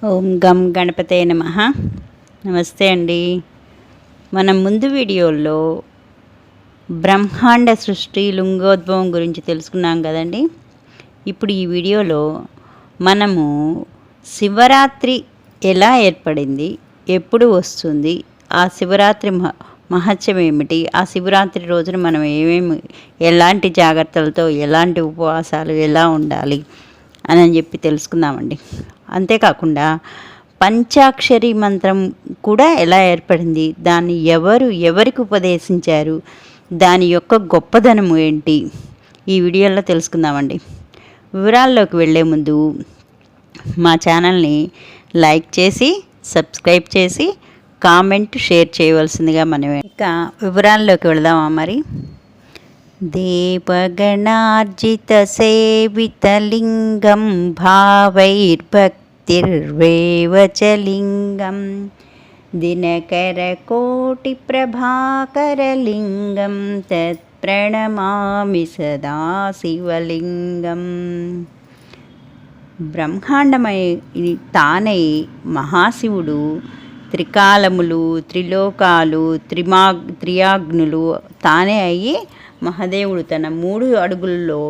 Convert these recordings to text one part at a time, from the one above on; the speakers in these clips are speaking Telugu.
ఓం గం గణపతే నమః. నమస్తే అండి. మనం ముందు వీడియోలో బ్రహ్మాండ సృష్టి లింగోద్భవం గురించి తెలుసుకున్నాం కదండి. ఇప్పుడు ఈ వీడియోలో మనము శివరాత్రి ఎలా ఏర్పడింది, ఎప్పుడు వస్తుంది, ఆ శివరాత్రి మహత్యం ఏమిటి, ఆ శివరాత్రి రోజున మనం ఎలాంటి జాగ్రత్తలతో ఎలాంటి ఉపవాసాలు ఎలా ఉండాలి అని చెప్పి తెలుసుకుందామండి. అంతేకాకుండా పంచాక్షరి మంత్రం కూడా ఎలా ఏర్పడింది, దాన్ని ఎవరికి ఉపదేశించారు, దాని యొక్క గొప్పదనం ఏంటి, ఈ వీడియోలో తెలుసుకుందామండి. వివరాల్లోకి వెళ్ళే ముందు మా ఛానల్ని లైక్ చేసి సబ్స్క్రైబ్ చేసి కామెంట్ షేర్ చేయవలసిందిగా మనమే. ఇక వివరాల్లోకి వెళదామా మరి. దేవగణార్జితసేవితలింగం భావైర్భక్తిర్వేవ చ లింగం దినకరకోటిప్రభాకరలింగం తత్ప్రణమామి సదా శివలింగం. బ్రహ్మాండమై తానై మహాశివుడు త్రికాలములు, త్రిలోకాలు, త్రియాగ్నులు తానే అయ్యి మహాదేవుడు తన 3 అడుగుల్లో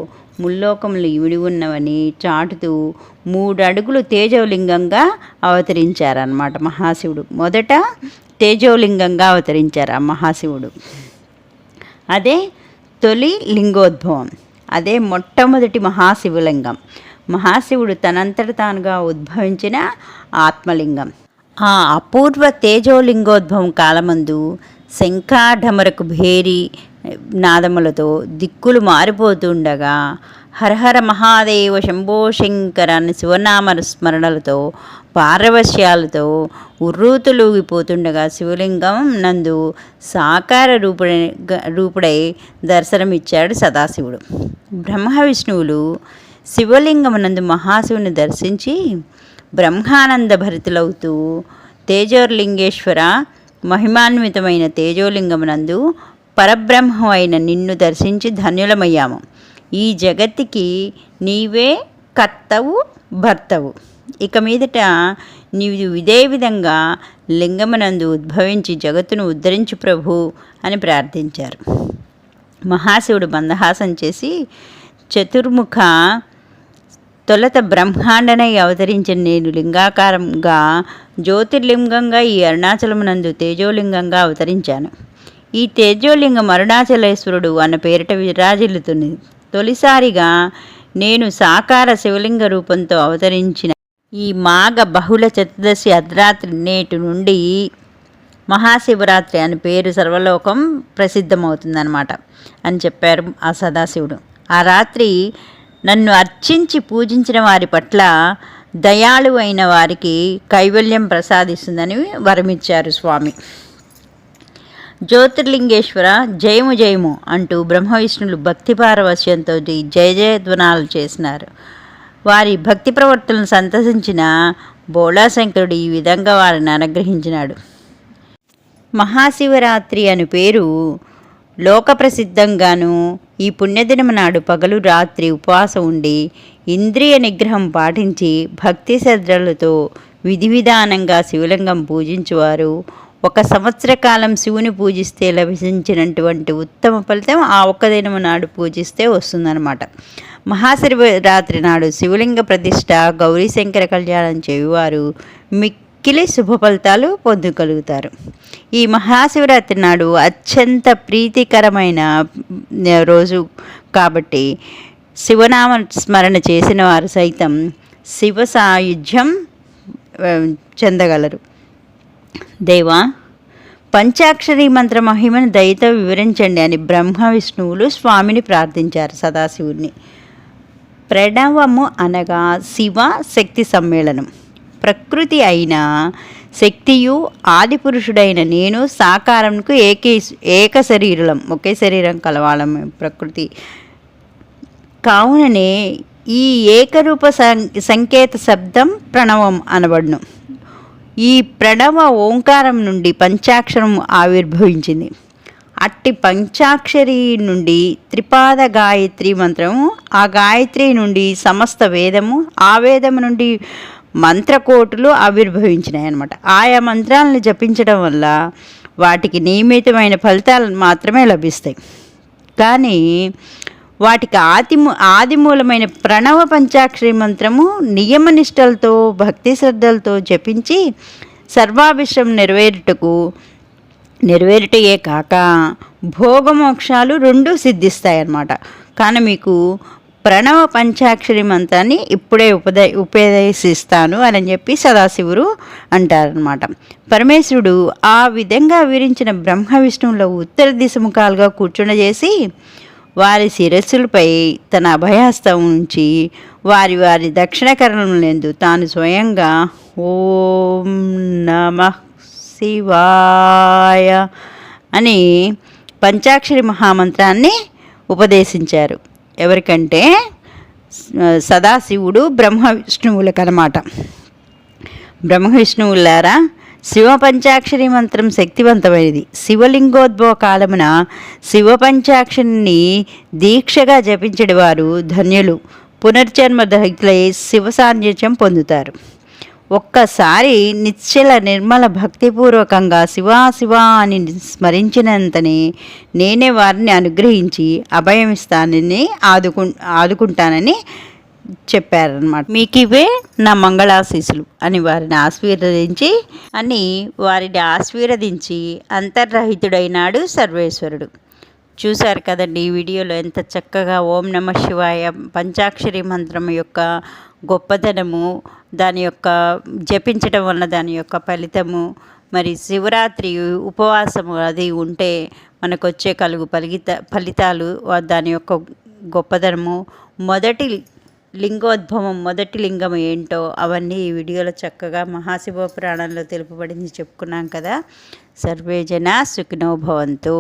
ముల్లోకములు ఇమిడి ఉన్నవని చాటుతూ 3 అడుగులు తేజోలింగంగా అవతరించారన్నమాట. మహాశివుడు మొదట తేజోలింగంగా అవతరించారు ఆ మహాశివుడు. అదే తొలి లింగోద్భవం, అదే మొట్టమొదటి మహాశివలింగం. మహాశివుడు తనంతట తానుగా ఉద్భవించిన ఆత్మలింగం. ఆ అపూర్వ తేజోలింగోద్భవం కాలమందు శంఖాఢమరకు భేరి నాదములతో దిక్కులు మారిపోతుండగా హరహర మహాదేవ శంభో శంకర అని శివనామ స్మరణలతో పారవశ్యాలతో ఉర్రూతులూగిపోతుండగా శివలింగం నందు సాకార రూపుడై దర్శనమిచ్చాడు సదాశివుడు. బ్రహ్మ విష్ణువులు శివలింగమునందు మహాశివుని దర్శించి బ్రహ్మానంద భరితులవుతూ తేజోలింగేశ్వర, మహిమాన్వితమైన తేజోలింగమునందు పరబ్రహ్మమైన నిన్ను దర్శించి ధన్యులమయ్యాము. ఈ జగత్తుకి నీవే కర్తవు భర్తవు. ఇక మీదట నీవు ఇదే విధంగా లింగమునందు ఉద్భవించి జగత్తును ఉద్ధరించు ప్రభు అని ప్రార్థించారు. మహాశివుడు మందహాసం చేసి చతుర్ముఖ తొలత బ్రహ్మాండనై అవతరించిన నేను లింగాకారంగా జ్యోతిర్లింగంగా ఈ అరుణాచలమునందు తేజోలింగంగా అవతరించాను. ఈ తేజోలింగం అరుణాచలేశ్వరుడు అన్న పేరిట విరాజిల్లుతుంది. తొలిసారిగా నేను సాకార శివలింగ రూపంతో అవతరించిన ఈ మాఘ బహుళ చతుర్దశి అర్ధరాత్రి నేటి నుండి మహాశివరాత్రి అని పేరు సర్వలోకం ప్రసిద్ధమవుతుందన్నమాట అని చెప్పారు ఆ సదాశివుడు. ఆ రాత్రి నన్ను అర్చించి పూజించిన వారి పట్ల దయాళు అయిన వారికి కైవల్యం ప్రసాదిస్తుందని వరమిచ్చారు స్వామి. జ్యోతిర్లింగేశ్వర జయము జయము అంటూ బ్రహ్మ విష్ణులు భక్తి పారవశ్యంతో జయ జయధ్వనాలు చేసినారు. వారి భక్తి ప్రవర్తనను సంతసించిన బోళాశంకరుడు ఈ విధంగా వారిని అనుగ్రహించినాడు. మహాశివరాత్రి అను పేరు లోకప్రసిద్ధంగాను ఈ పుణ్యదినము నాడు పగలు రాత్రి ఉపవాసం ఉండి ఇంద్రియ నిగ్రహం పాటించి భక్తి శ్రద్ధలతో విధి విధానంగా శివలింగం పూజించువారు 1 సంవత్సర కాలం శివుని పూజిస్తే లభించినటువంటి ఉత్తమ ఫలితం ఆ ఒక్క దినము నాడు పూజిస్తే వస్తుందన్నమాట. మహాశివరాత్రి నాడు శివలింగ ప్రతిష్ఠ, గౌరీశంకర కళ్యాణం చేయువారు మిక్కిలి శుభ ఫలితాలు పొందగలుగుతారు. ఈ మహాశివరాత్రి నాడు అత్యంత ప్రీతికరమైన రోజు కాబట్టి శివనామ స్మరణ చేసిన వారు సైతం శివ సాయుధ్యం చెందగలరు. దేవా, పంచాక్షరి మంత్ర మహిమను దయతో వివరించండి అని బ్రహ్మ విష్ణువులు స్వామిని ప్రార్థించారు సదాశివుడిని. ప్రణవము అనగా శివ శక్తి సమ్మేళనం. ప్రకృతి అయిన శక్తియు ఆదిపురుషుడైన నేను సాకారంకు ఏక శరీరం, ఒకే శరీరం కలవాలం ప్రకృతి కావుననే ఈ ఏకరూప సంకేత శబ్దం ప్రణవం అనబడును. ఈ ప్రణవ ఓంకారం నుండి పంచాక్షరం ఆవిర్భవించింది. అట్టి పంచాక్షరి నుండి త్రిపాద గాయత్రి మంత్రము, ఆ గాయత్రి నుండి సమస్త వేదము, ఆ వేదము నుండి మంత్రకోటులు ఆవిర్భవించినాయి అన్నమాట. ఆయా మంత్రాలను జపించడం వల్ల వాటికి నియమితమైన ఫలితాలు మాత్రమే లభిస్తాయి. కానీ వాటికి ఆదిమూలమైన ప్రణవ పంచాక్షరి మంత్రము నియమనిష్టలతో భక్తి శ్రద్ధలతో జపించి సర్వాభిష్టం నెరవేరుటయే కాక భోగమోక్షాలు రెండూ సిద్ధిస్తాయన్నమాట. కానీ మీకు ప్రణవ పంచాక్షరి మంత్రాన్ని ఇప్పుడే ఉపదేశిస్తాను అని చెప్పి సదాశివుడు అంటారనమాట. పరమేశ్వరుడు ఆ విధంగా వివరించిన బ్రహ్మ విష్ణువుల ఉత్తర దిశముఖాలుగా కూర్చుండజేసి వారి శిరస్సులపై తన అభయహస్తం ఉంచి వారి దక్షిణ కరణంలందు తాను స్వయంగా ఓం నమః శివాయ అని పంచాక్షరి మహామంత్రాన్ని ఉపదేశించారు. ఎవరికంటే సదాశివుడు బ్రహ్మ విష్ణువులకనమాట. బ్రహ్మ విష్ణువులారా, శివ పంచాక్షరి మంత్రం శక్తివంతమైనది. శివలింగోద్భవ కాలమున శివ పంచాక్షరిని దీక్షగా జపించడి వారు ధన్యులు, పునర్జన్మ దహితులై శివ సాన్నిధ్యం పొందుతారు. ఒక్కసారి నిశ్చల నిర్మల భక్తిపూర్వకంగా శివా శివా అని స్మరించినంతనే నేనే వారిని అనుగ్రహించి అభయమిస్తానని ఆదుకుంటానని చెప్పారనమాట. మీకు ఇవే నా మంగళాశీసులు అని వారిని ఆశీర్వదించి అంతర్రహితుడైనాడు సర్వేశ్వరుడు. చూశారు కదండి ఈ వీడియోలో ఎంత చక్కగా ఓం నమ శివాయ పంచాక్షరి మంత్రం యొక్క గొప్పతనము, దాని యొక్క జపించడం వల్ల దాని యొక్క ఫలితము, మరి శివరాత్రి ఉపవాసము అది ఉంటే మనకు వచ్చే ఫలితాలు, దాని యొక్క గొప్పతనము, మొదటి లింగం ఏంటో అవన్నీ ఈ వీడియోలో చక్కగా మహాశివ పురాణంలో తెలుపబడింది చెప్పుకున్నాం కదా. సర్వే జనా సుఖినో భవంతు.